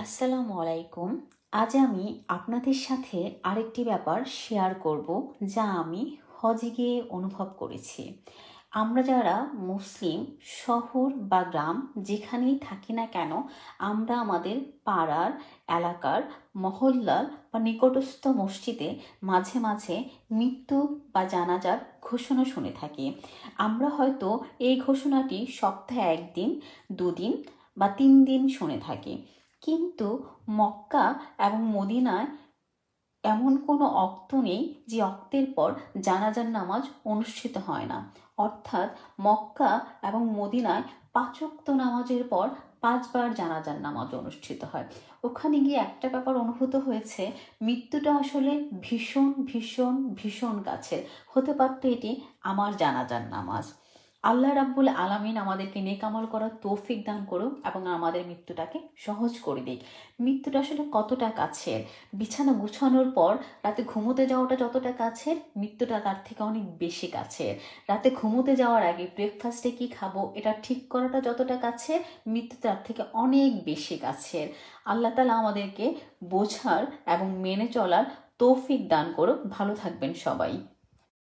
আসসালামু আলাইকুম। আজ আমি আপনাদের সাথে আরেকটি ব্যাপার শেয়ার করব, যা আমি হজে গিয়ে অনুভব করেছি। আমরা যারা মুসলিম, শহর বা গ্রাম যেখানেই থাকি না কেন, আমরা আমাদের পাড়ার, এলাকার, মহল্লার বা নিকটস্থ মসজিদে মাঝে মাঝে মৃত্যু বা জানাজার ঘোষণা শুনে থাকি। আমরা হয়তো এই ঘোষণাটি সপ্তাহে একদিন, দুদিন বা 3 দিন শুনে থাকি। কিন্তু মক্কা এবং মদিনায় এমন কোনো অক্ত নেই যে অক্তের পর জানাজার নামাজ অনুষ্ঠিত হয় না। অর্থাৎ মক্কা এবং মদিনায় 5 ওয়াক্ত নামাজের পর 5 বার জানাজার নামাজ অনুষ্ঠিত হয়। ওখানে গিয়ে একটা ব্যাপার অনুভূত হয়েছে, মৃত্যুটা আসলে ভীষণ ভীষণ ভীষণ কাছে। হতে পারতো এটি আমার জানাজার নামাজ। আল্লাহ রাব্বুল আলামিন আমাদেরকে নেক আমল করার তৌফিক দান করুক এবং আমাদের মৃত্যুটাকে সহজ করে দিক। মৃত্যুটা আসলে কতটা কাছের! বিছানা গুছানোর পর রাতে ঘুমোতে যাওয়াটা যতটা কাছের, মৃত্যুটা তার থেকে অনেক বেশি কাছের। রাতে ঘুমোতে যাওয়ার আগে ব্রেকফাস্টে কি খাবো এটা ঠিক করাটা যতটা কাছের, মৃত্যু তার থেকে অনেক বেশি কাছের। আল্লাহ তাআলা আমাদেরকে বোঝার এবং মেনে চলার তৌফিক দান করুক। ভালো থাকবেন সবাই।